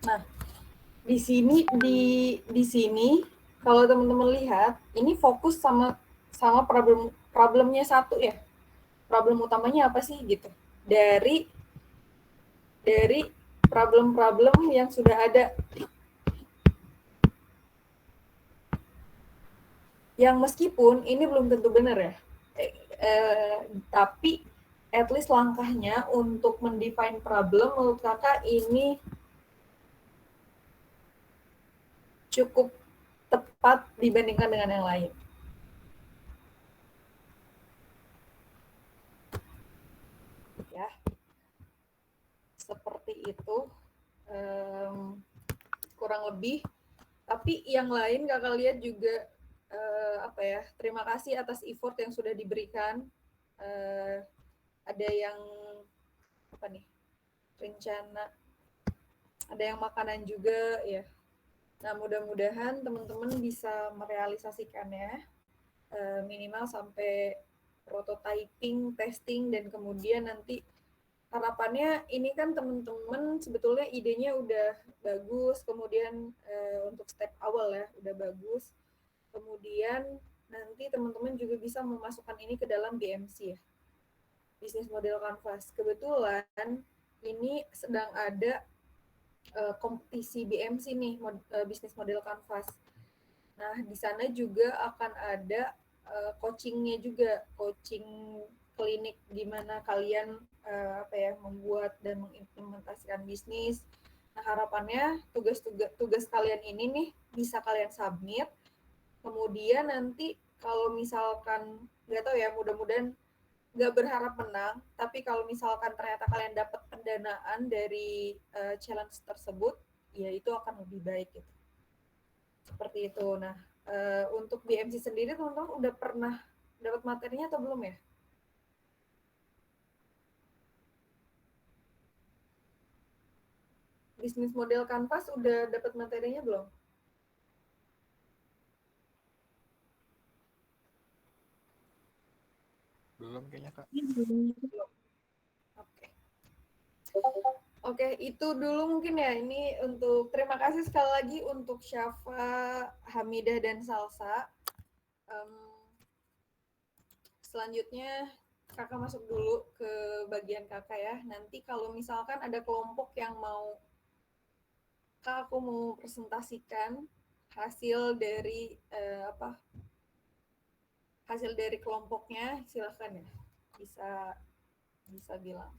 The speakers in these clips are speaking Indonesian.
Nah, di sini kalau teman-teman lihat, ini fokus sama problemnya satu ya. Problem utamanya apa sih gitu. Dari dari problem-problem yang sudah ada, yang meskipun ini belum tentu benar ya. Tapi at least langkahnya untuk mendefine problem menurut kakak ini cukup tepat dibandingkan dengan yang lain. Ya, seperti itu kurang lebih. Tapi yang lain kakak lihat juga apa ya, terima kasih atas effort yang sudah diberikan. Ada yang apa nih, rencana, ada yang makanan juga ya. Nah, mudah-mudahan teman-teman bisa merealisasikannya minimal sampai prototyping, testing, dan kemudian nanti harapannya ini kan teman-teman sebetulnya idenya udah bagus, kemudian untuk step awal ya udah bagus, kemudian nanti teman-teman juga bisa memasukkan ini ke dalam BMC ya, bisnis model canvas. Kebetulan ini sedang ada kompetisi BMC nih, bisnis model canvas. Nah, di sana juga akan ada coachingnya juga, coaching klinik gimana kalian apa ya, membuat dan mengimplementasikan bisnis. Nah, harapannya tugas kalian ini nih bisa kalian submit. Kemudian nanti kalau misalkan nggak tahu ya, mudah-mudahan nggak berharap menang, tapi kalau misalkan ternyata kalian dapat pendanaan dari challenge tersebut, ya itu akan lebih baik gitu. Seperti itu. Nah, untuk BMC sendiri teman-teman udah pernah dapat materinya atau belum ya? Bisnis model Canvas udah dapat materinya belum? Belum kayaknya, Kak. Belum. Oke. Oke, itu dulu mungkin ya. Ini untuk terima kasih sekali lagi untuk Syafa, Hamidah, dan Salsa. Selanjutnya kakak masuk dulu ke bagian kakak ya. Nanti kalau misalkan ada kelompok yang mau, kak aku mau presentasikan hasil dari hasil dari kelompoknya, silahkan ya, bisa bisa bilang.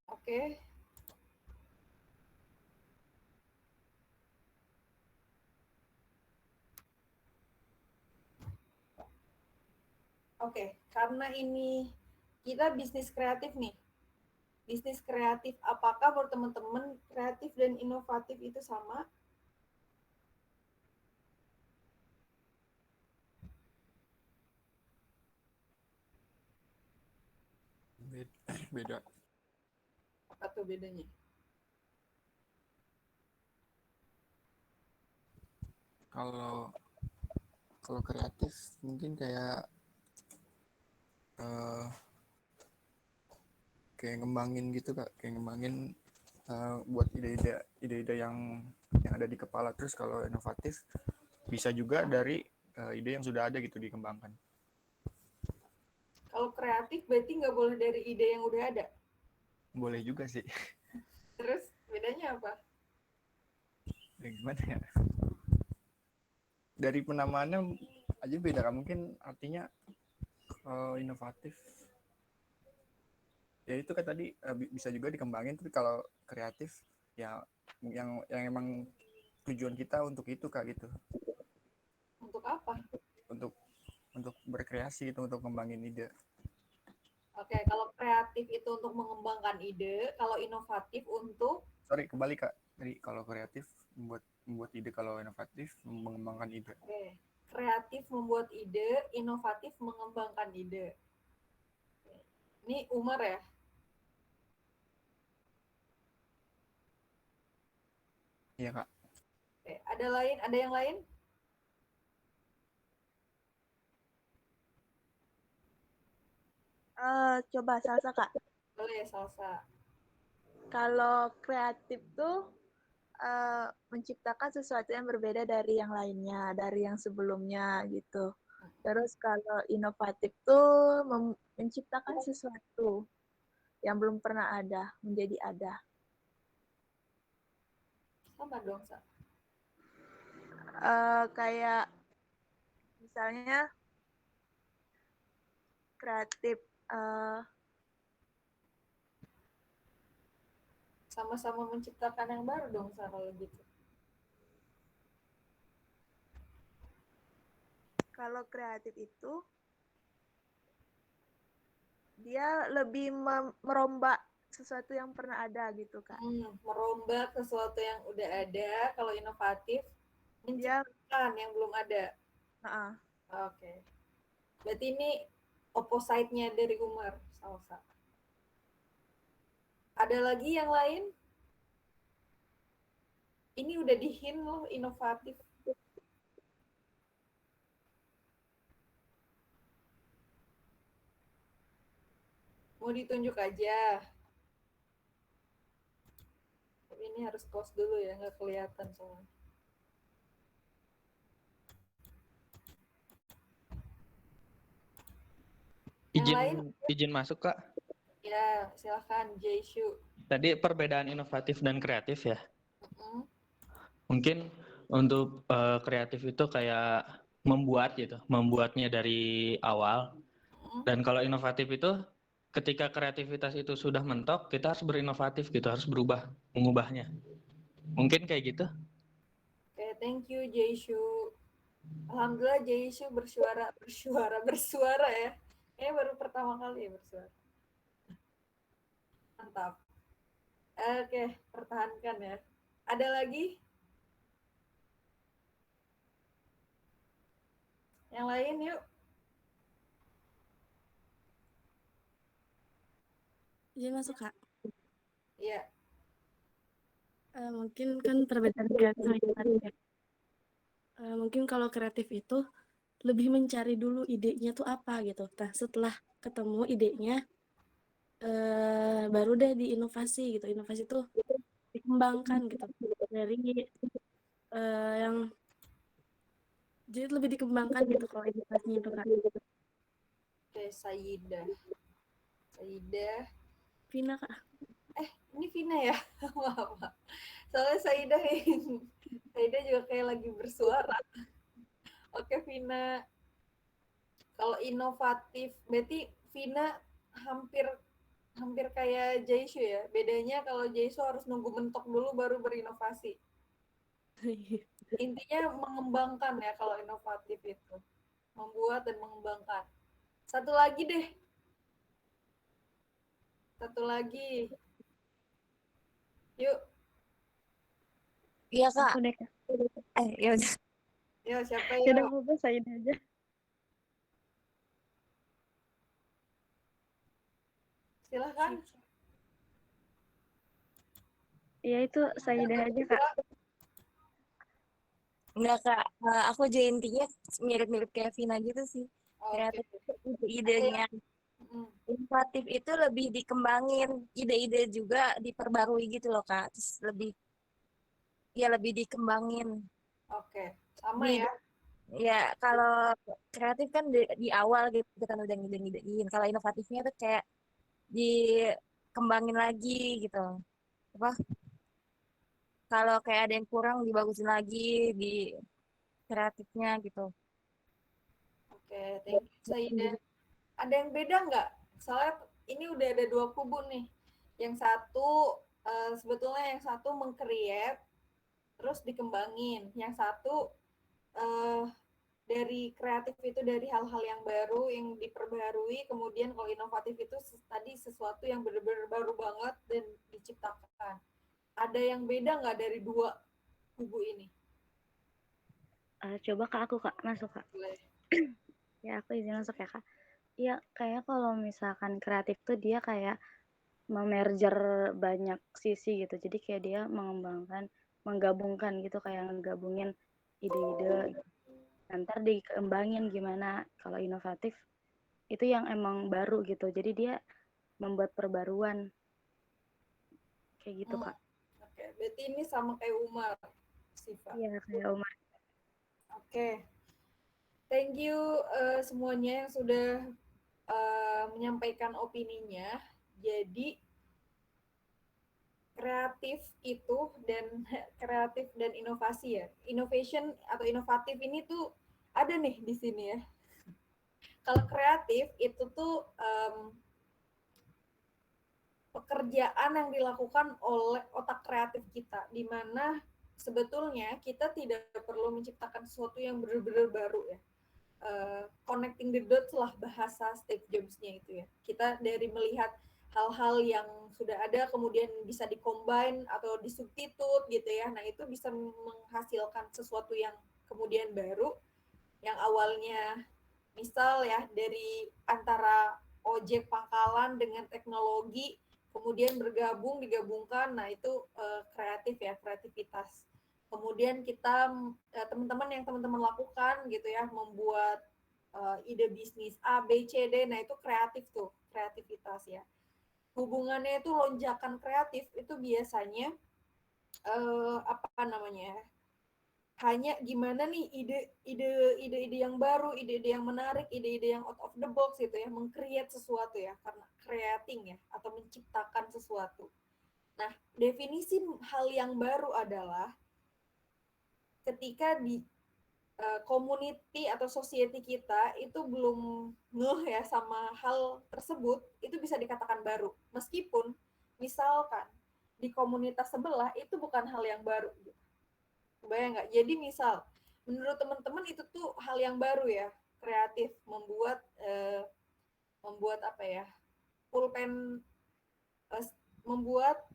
Oke. Oke, karena ini kita bisnis kreatif nih. Bisnis kreatif, apakah buat teman-teman kreatif dan inovatif itu sama? Beda. Apa tuh bedanya? Kalau kalau kreatif mungkin kayak uh, kayak ngembangin gitu, Kak, kayak ngembangin buat ide-ide yang ada di kepala. Terus kalau inovatif bisa juga dari ide yang sudah ada gitu dikembangkan. Kalau kreatif berarti nggak boleh dari ide yang udah ada. Boleh juga sih. Terus bedanya apa? Ya, gimana ya, dari penamaannya aja beda kan, mungkin artinya inovatif ya itu kan tadi bisa juga dikembangin, tapi kalau kreatif ya yang emang tujuan kita untuk itu, Kak, gitu, Untuk apa? untuk untuk berkreasi gitu, untuk kembangin ide. Oke, kalau kreatif itu untuk mengembangkan ide, kalau inovatif untuk Sorry, kembali, Kak. Jadi kalau kreatif membuat ide, kalau inovatif mengembangkan ide. oke, kreatif membuat ide, inovatif mengembangkan ide. Ini Umar ya. Iya, Kak. Oke, ada yang lain? Coba salsa Kak. Boleh salsa. Kalau kreatif tuh menciptakan sesuatu yang berbeda dari yang lainnya, dari yang sebelumnya gitu. Terus kalau inovatif tuh menciptakan sesuatu yang belum pernah ada, menjadi ada. Sama dong, Sa. Kayak misalnya kreatif, Sama-sama menciptakan yang baru dong, Sa, kalau gitu. kalau kreatif itu dia lebih merombak sesuatu yang pernah ada gitu Kak. Merombak sesuatu yang udah ada. Kalau inovatif, Dia menciptakan yang belum ada. Oke. Berarti ini opposite-nya dari Umar, salsa. Ada lagi yang lain? Ini udah di-hint loh, inovatif. Mau ditunjuk aja. Tapi ini harus close dulu ya, nggak kelihatan soalnya. Izin masuk Kak. Ya, silakan Jaishu. Tadi perbedaan inovatif dan kreatif ya. Mungkin untuk kreatif itu kayak membuat gitu, membuatnya dari awal. Dan kalau inovatif itu ketika kreativitas itu sudah mentok, kita harus berinovatif gitu, harus berubah, mengubahnya. Mungkin kayak gitu. Oke, thank you Jaishu. Alhamdulillah Jaishu bersuara ya. Kayaknya baru pertama kali ya bersuara. Mantap. Oke, pertahankan ya. Ada lagi? Yang lain yuk. Izin masuk Kak. Iya. Mungkin kan perbedaan kreatif ya. Mungkin kalau kreatif itu lebih mencari dulu idenya tuh apa gitu. Nah setelah ketemu idenya, baru deh diinovasi gitu. Inovasi tuh dikembangkan gitu dari yang jadi lebih dikembangkan gitu kalau inovasinya itu Kak. Oke, Saidah. Vina Kak. Ini Vina ya? Maaf. Soalnya Saidah juga kayak lagi bersuara. Oke, Vina. Kalau inovatif, berarti Vina hampir kayak Jaishu ya. Bedanya kalau Jaishu harus nunggu mentok dulu baru berinovasi. Intinya mengembangkan ya kalau inovatif itu. Membuat dan mengembangkan. Satu lagi deh. Yuk. Iya Kak. Aku deh Kak. Ya udah. Ya, siapa Ya udah yuk? mau saya aja. Silahkan. Iya itu Saidah aja Kak. Enggak Kak, aku aja intinya mirip-mirip kayak Vina gitu sih. Kreatif ide-idenya. Inovatif itu lebih dikembangin, ide-ide juga diperbarui gitu loh Kak. Terus lebih dikembangin. Oke, sama ya. Ya kalau kreatif kan di awal gitu kan udah ngide-ngidein. Kalau inovatifnya tuh kayak dikembangin lagi gitu. Apa? Kalau kayak ada yang kurang dibagusin lagi di kreatifnya gitu. Oke, thank you Saidah. Ada yang beda nggak? Soalnya ini udah ada dua kubu nih. Yang satu sebetulnya yang satu meng-create terus dikembangin. Yang satu dari kreatif itu dari hal-hal yang baru yang diperbaharui, kemudian kalau inovatif itu tadi sesuatu yang benar-benar baru banget dan diciptakan. Ada yang beda nggak dari dua kubu ini? Coba Kak aku Kak masuk Kak. Boleh. Ya aku izin masuk ya Kak. Iya kayak kalau misalkan kreatif tuh dia kayak memerger banyak sisi gitu. Jadi kayak dia menggabungkan gitu kayak menggabungin ide-ide. Ntar dikembangin gimana. Kalau inovatif itu yang emang baru gitu. Jadi dia membuat perbaruan kayak gitu, Kak. Oke, berarti ini sama kayak Umar, Siva. Iya, kayak Umar. Oke, thank you semuanya yang sudah menyampaikan opininya. Jadi kreatif dan inovasi ya. Innovation atau inovatif ini tuh ada nih di sini ya. Kalau kreatif itu tuh pekerjaan yang dilakukan oleh otak kreatif kita, di mana sebetulnya kita tidak perlu menciptakan sesuatu yang benar-benar baru ya. Connecting the dots lah bahasa Steve Jobs-nya itu ya. Kita dari melihat hal-hal yang sudah ada kemudian bisa dikombine atau disubstitute gitu ya. Nah, itu bisa menghasilkan sesuatu yang kemudian baru yang awalnya misal ya dari antara ojek pangkalan dengan teknologi kemudian digabungkan. Nah, itu kreatif ya, kreativitas. Kemudian kita teman-teman yang teman-teman lakukan gitu ya, membuat ide bisnis A, B, C, D. Nah, itu kreatif tuh, kreativitas ya. Hubungannya itu lonjakan kreatif itu biasanya apa namanya? Hanya gimana nih ide-ide yang baru, ide-ide yang menarik, ide-ide yang out of the box gitu ya, meng-create sesuatu ya, karena creating ya, atau menciptakan sesuatu. Nah, definisi hal yang baru adalah ketika di community atau society kita itu belum ngeh ya sama hal tersebut, itu bisa dikatakan baru. Meskipun misalkan di komunitas sebelah itu bukan hal yang baru. Bayang nggak? Jadi misal, menurut teman-teman itu tuh hal yang baru ya, kreatif, membuat apa ya, pulpen, membuat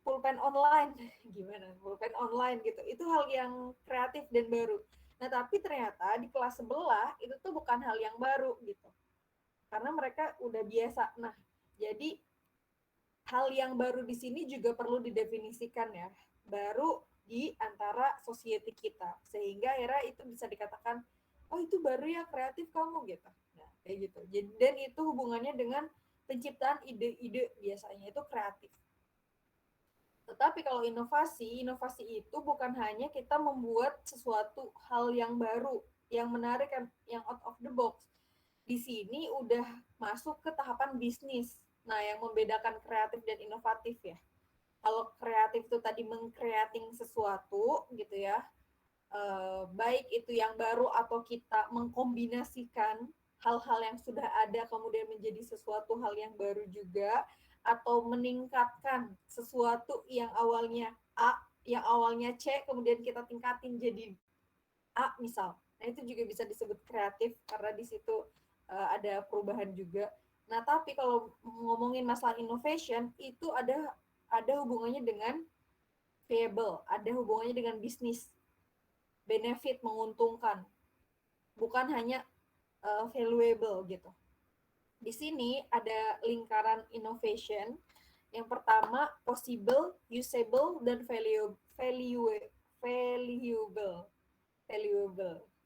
pulpen online, gimana? Pulpen online gitu. Itu hal yang kreatif dan baru. Nah, tapi ternyata di kelas sebelah itu tuh bukan hal yang baru gitu. Karena mereka udah biasa. Nah, jadi hal yang baru di sini juga perlu didefinisikan ya. Baru di antara society kita. Sehingga akhirnya itu bisa dikatakan, oh itu baru ya, kreatif kamu gitu. Nah, kayak gitu. Dan itu hubungannya dengan penciptaan ide-ide biasanya itu kreatif. Tetapi kalau inovasi itu bukan hanya kita membuat sesuatu hal yang baru, yang menarik, yang out of the box. Di sini udah masuk ke tahapan bisnis. Nah, yang membedakan kreatif dan inovatif ya. Kalau kreatif itu tadi meng-creating sesuatu gitu ya, baik itu yang baru atau kita mengkombinasikan hal-hal yang sudah ada kemudian menjadi sesuatu hal yang baru juga, atau meningkatkan sesuatu yang awalnya A, yang awalnya C, kemudian kita tingkatin jadi A misal. Nah, itu juga bisa disebut kreatif karena di situ ada perubahan juga. Nah, tapi kalau ngomongin masalah innovation, itu ada hubungannya dengan viable, ada hubungannya dengan bisnis, benefit, menguntungkan, bukan hanya valuable gitu. Di sini ada lingkaran innovation. Yang pertama possible, usable, dan valuable.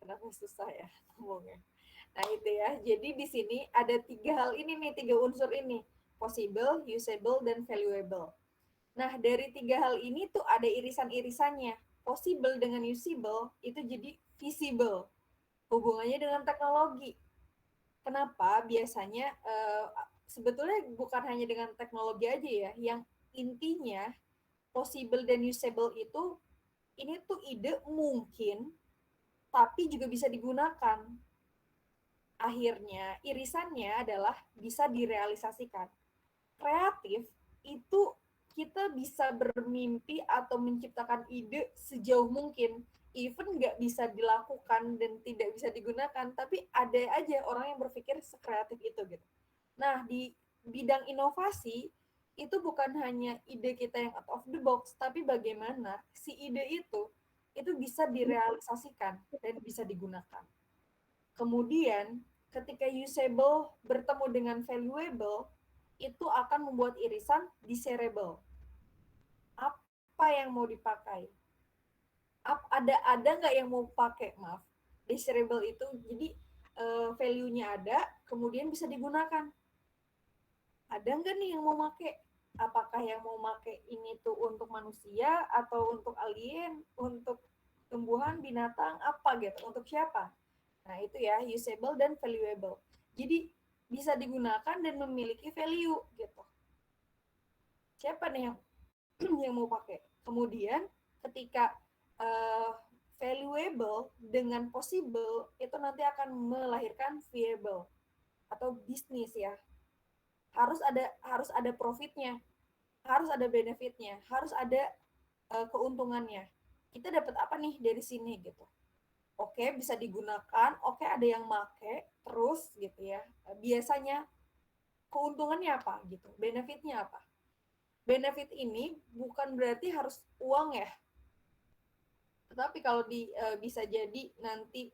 Kenapa susah ya ngomongnya? Nah, itu ya. Jadi di sini ada 3 hal ini nih, 3 unsur ini. Possible, usable, dan valuable. Nah, dari 3 hal ini tuh ada irisan-irisannya. Possible dengan usable itu jadi visible. Hubungannya dengan teknologi. Kenapa? Biasanya sebetulnya bukan hanya dengan teknologi aja ya, yang intinya possible dan usable itu ini tuh ide mungkin tapi juga bisa digunakan. Akhirnya irisannya adalah bisa direalisasikan. Kreatif itu kita bisa bermimpi atau menciptakan ide sejauh mungkin, even nggak bisa dilakukan dan tidak bisa digunakan, tapi ada aja orang yang berpikir sekreatif itu gitu. Nah, di bidang inovasi itu bukan hanya ide kita yang out of the box, tapi bagaimana si ide itu bisa direalisasikan dan bisa digunakan. Kemudian ketika usable bertemu dengan valuable, itu akan membuat irisan desirable. Apa yang mau dipakai? Ada nggak yang mau pakai? Maaf, desirable itu jadi value-nya ada, kemudian bisa digunakan. Ada nggak nih yang mau make? Apakah yang mau make ini tuh untuk manusia atau untuk alien, untuk tumbuhan, binatang, apa gitu, untuk siapa? Nah itu ya, usable dan valuable. Jadi bisa digunakan dan memiliki value gitu. Siapa nih yang yang mau pakai? Kemudian ketika valuable dengan possible itu nanti akan melahirkan viable atau bisnis ya. Harus ada profitnya, harus ada benefitnya, harus ada keuntungannya. Kita dapat apa nih dari sini gitu. Oke, bisa digunakan, oke ada yang make, terus gitu ya. Biasanya keuntungannya apa gitu, benefitnya apa. Benefit ini bukan berarti harus uang ya, tetapi kalau bisa jadi nanti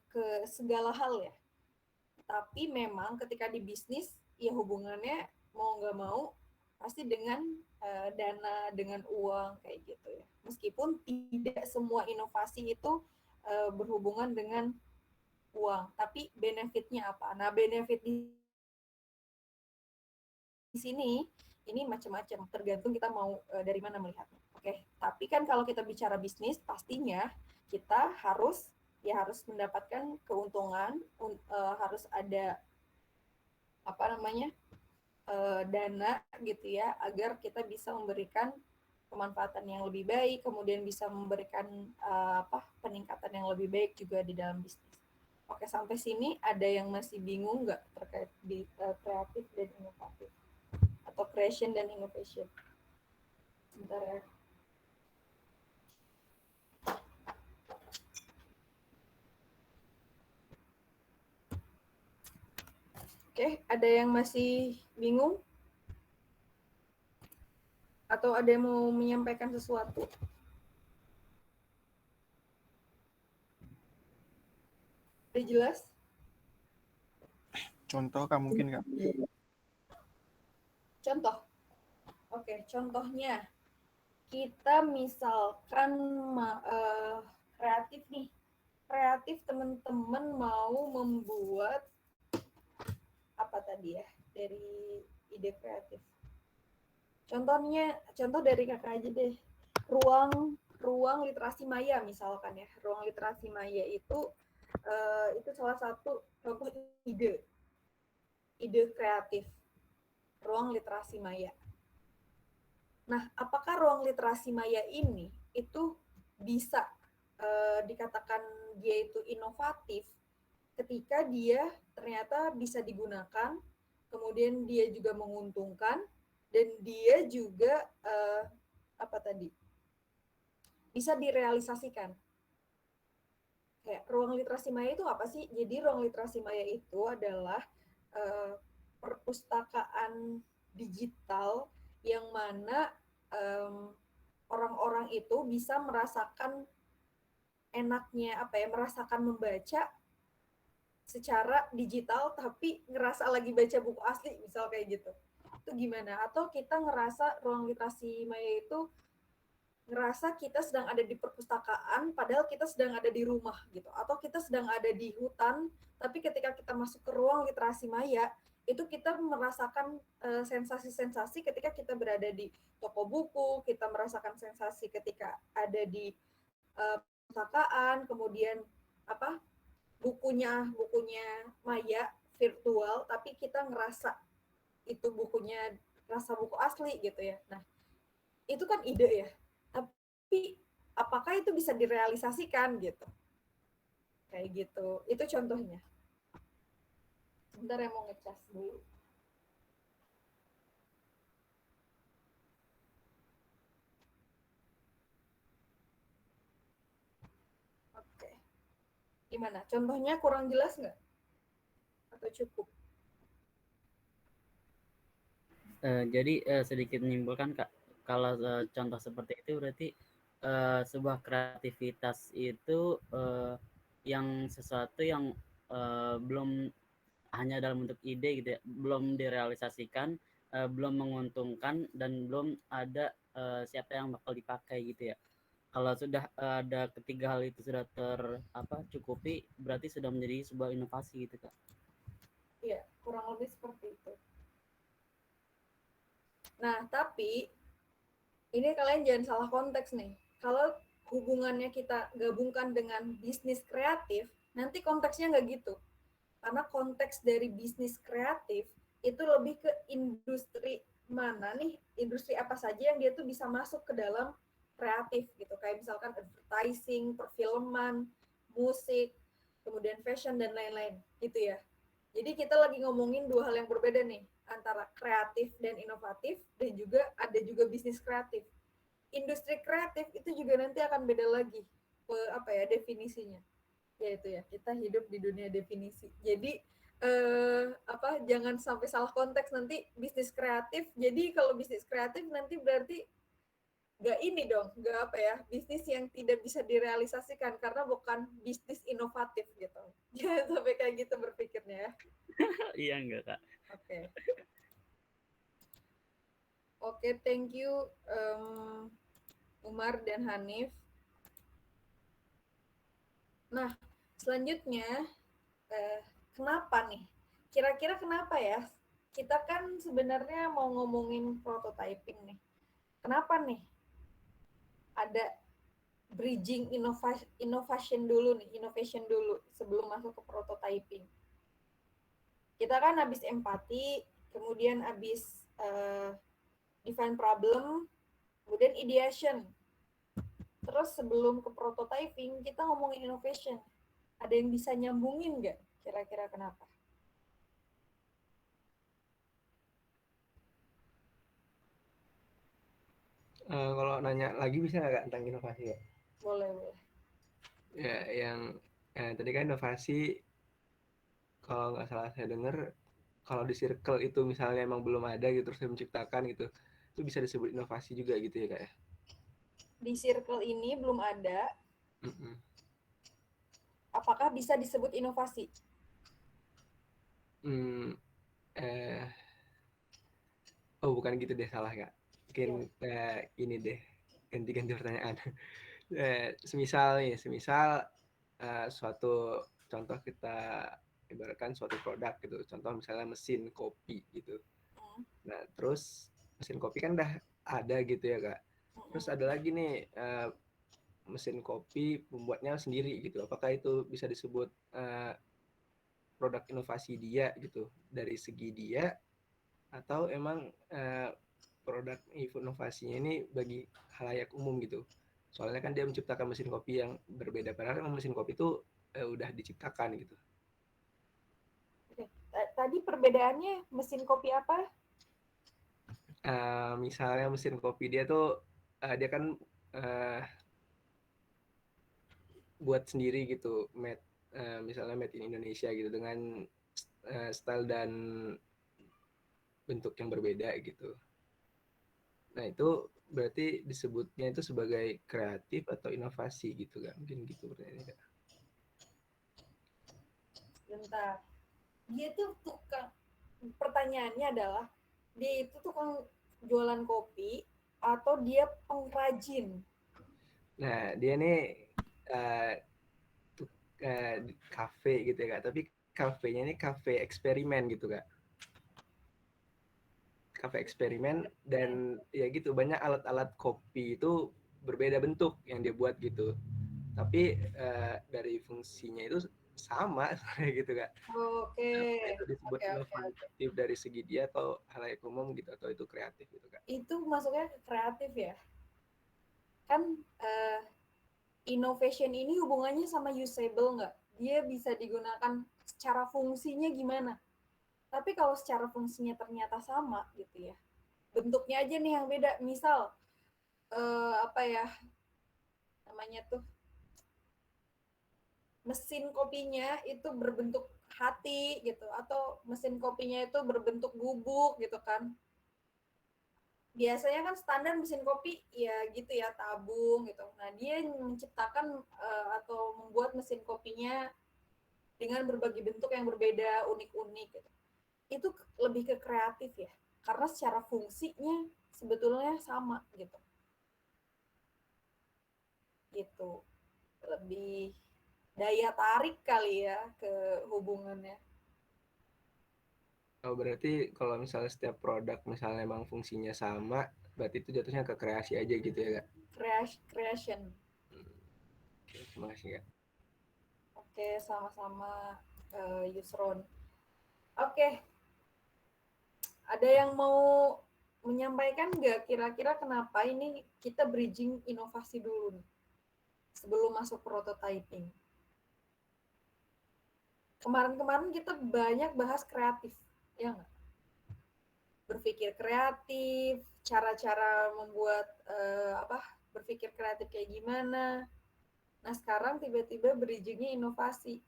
ke segala hal ya. Tapi memang ketika di bisnis ya hubungannya mau nggak mau pasti dengan dana, dengan uang kayak gitu ya. Meskipun tidak semua inovasi itu berhubungan dengan uang, tapi benefitnya apa? Nah, benefit di sini ini macam-macam, tergantung kita mau dari mana melihatnya. Oke, tapi kan kalau kita bicara bisnis, pastinya kita harus mendapatkan keuntungan, harus ada apa namanya dana gitu ya, agar kita bisa memberikan pemanfaatan yang lebih baik, kemudian bisa memberikan peningkatan yang lebih baik juga di dalam bisnis. Oke, sampai sini ada yang masih bingung nggak terkait di kreatif dan inovatif atau creation dan innovation? Sebentar ya. Oke, ada yang masih bingung? Atau ada yang mau menyampaikan sesuatu? Udah jelas? Contoh Kak mungkin Kak? Contoh. Oke, contohnya kita misalkan kreatif nih. Kreatif teman-teman mau membuat apa tadi ya dari ide kreatif. Contoh dari kakak aja deh. Ruang literasi maya misalkan ya. Ruang literasi maya itu salah satu contoh ide kreatif. Ruang literasi maya. Nah, apakah ruang literasi maya ini itu bisa dikatakan dia itu inovatif ketika dia ternyata bisa digunakan, kemudian dia juga menguntungkan, dan dia juga bisa direalisasikan. Kayak ruang literasi maya itu apa sih? Jadi ruang literasi maya itu adalah perpustakaan digital yang mana orang-orang itu bisa merasakan enaknya merasakan membaca secara digital tapi ngerasa lagi baca buku asli, misal kayak gitu. Itu gimana? Atau kita ngerasa ruang literasi maya itu ngerasa kita sedang ada di perpustakaan padahal kita sedang ada di rumah gitu, atau kita sedang ada di hutan tapi ketika kita masuk ke ruang literasi maya itu kita merasakan sensasi-sensasi ketika kita berada di toko buku, kita merasakan sensasi ketika ada di perpustakaan, kemudian bukunya maya virtual tapi kita ngerasa itu bukunya rasa buku asli gitu ya. Nah, itu kan ide ya. Tapi apakah itu bisa direalisasikan gitu? Kayak gitu. Itu contohnya. Sebentar ya, mau ngecas dulu. Oke. Gimana? Contohnya kurang jelas nggak? Atau cukup? Jadi sedikit menyimpulkan Kak, kalau contoh seperti itu berarti sebuah kreativitas itu yang sesuatu yang belum hanya dalam bentuk ide gitu ya, belum direalisasikan, belum menguntungkan dan belum ada siapa yang bakal dipakai gitu ya. Kalau sudah ada ketiga hal itu sudah cukupi, berarti sudah menjadi sebuah inovasi gitu Kak. Iya, kurang lebih seperti itu. Nah, tapi ini kalian jangan salah konteks nih. Kalau hubungannya kita gabungkan dengan bisnis kreatif, nanti konteksnya nggak gitu. Karena konteks dari bisnis kreatif itu lebih ke industri mana nih, industri apa saja yang dia tuh bisa masuk ke dalam kreatif gitu. Kayak misalkan advertising, perfilman, musik, kemudian fashion dan lain-lain gitu ya. Jadi kita lagi ngomongin dua hal yang berbeda nih, antara kreatif dan inovatif, dan juga ada juga bisnis kreatif. Industri kreatif itu juga nanti akan beda lagi definisinya. Yaitu ya, kita hidup di dunia definisi. Jadi jangan sampai salah konteks nanti bisnis kreatif. Jadi kalau bisnis kreatif nanti berarti nggak bisnis yang tidak bisa direalisasikan karena bukan bisnis inovatif gitu. Jangan sampai kayak gitu berpikirnya ya. Iya enggak Kak? Oke, thank you Umar dan Hanif. Nah, selanjutnya kenapa nih? Kira-kira kenapa ya? Kita kan sebenarnya mau ngomongin prototyping nih. Kenapa nih? Ada bridging innovation dulu sebelum masuk ke prototyping. Kita kan habis empati, kemudian habis define problem, kemudian ideation. Terus sebelum ke prototyping, kita ngomongin innovation. Ada yang bisa nyambungin nggak? Kira-kira kenapa? Kalau nanya lagi bisa nggak tentang inovasi ya? Boleh. Ya, yang tadi kan inovasi, kalau nggak salah saya dengar, kalau di circle itu misalnya emang belum ada gitu, terus saya menciptakan gitu, itu bisa disebut inovasi juga gitu ya Kak ya? Di circle ini belum ada, Mm-mm. apakah bisa disebut inovasi? Oh bukan gitu deh, salah Kak. Mungkin ini deh, ganti-ganti pertanyaan. Semisal suatu contoh, kita ibaratkan suatu produk gitu, contoh misalnya mesin kopi gitu. Nah terus mesin kopi kan udah ada gitu ya Kak, terus ada lagi nih mesin kopi membuatnya sendiri gitu, apakah itu bisa disebut produk inovasi dia gitu dari segi dia, atau emang produk inovasinya ini bagi halayak umum gitu? Soalnya kan dia menciptakan mesin kopi yang berbeda, padahal mesin kopi itu udah diciptakan gitu. Oke. Tadi perbedaannya mesin kopi apa? Misalnya mesin kopi dia tuh dia kan buat sendiri gitu, misalnya made in Indonesia gitu, dengan style dan bentuk yang berbeda gitu. Nah itu berarti disebutnya itu sebagai kreatif atau inovasi gitu kan? Mungkin gitu pertanyaannya. Bentar. Dia tuh tukang, pertanyaannya adalah, dia itu tukang jualan kopi atau dia pengrajin? Nah dia nih kafe gitu ya Kak, tapi kafenya ini kafe eksperimen gitu Kak. Kafe eksperimen, dan ya gitu, banyak alat-alat kopi itu berbeda bentuk yang dia buat gitu, tapi dari fungsinya itu sama gitu Kak. Oke. Itu disebut inovatif dari segi dia, atau halayak umum gitu, atau itu kreatif gitu Kak? Itu masuknya kreatif ya? Kan innovation ini hubungannya sama usable nggak? Dia bisa digunakan secara fungsinya gimana? Tapi kalau secara fungsinya ternyata sama gitu ya, bentuknya aja nih yang beda. Misal namanya tuh, mesin kopinya itu berbentuk hati gitu, atau mesin kopinya itu berbentuk gubuk gitu kan. Biasanya kan standar mesin kopi ya gitu ya, tabung gitu. Nah dia menciptakan atau membuat mesin kopinya dengan berbagai bentuk yang berbeda, unik-unik gitu. Itu lebih ke kreatif ya, karena secara fungsinya sebetulnya sama gitu. gitu. Lebih daya tarik kali ya ke hubungannya. Oh, berarti kalau misalnya setiap produk misalnya emang fungsinya sama, berarti itu jatuhnya ke kreasi aja gitu ya, Kak? Creation. Oke, terima kasih, Kak. Oke, sama-sama Yusron. Oke, ada yang mau menyampaikan nggak kira-kira kenapa ini kita bridging inovasi dulu nih sebelum masuk prototyping? Kemarin-kemarin kita banyak bahas kreatif, ya nggak? Berpikir kreatif, cara-cara membuat berpikir kreatif kayak gimana. Nah, sekarang tiba-tiba bridgingnya inovasi.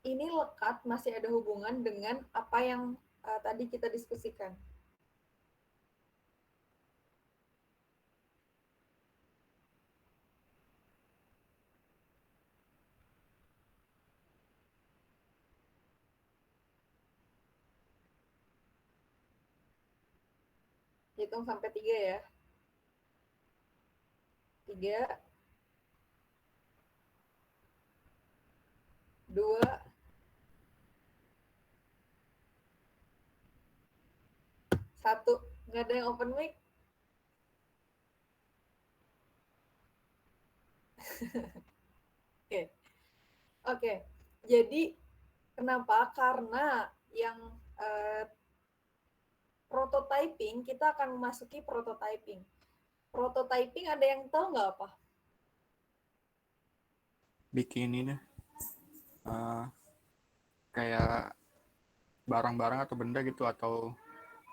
Ini lekat masih ada hubungan dengan apa yang tadi kita diskusikan. Hitung sampai 3 ya. 3, 2, 1. Nggak ada yang open mic? Oke. Jadi kenapa? Karena yang prototyping, kita akan memasuki prototyping. Prototyping ada yang tahu nggak apa? Bikin ini kayak barang-barang atau benda gitu, atau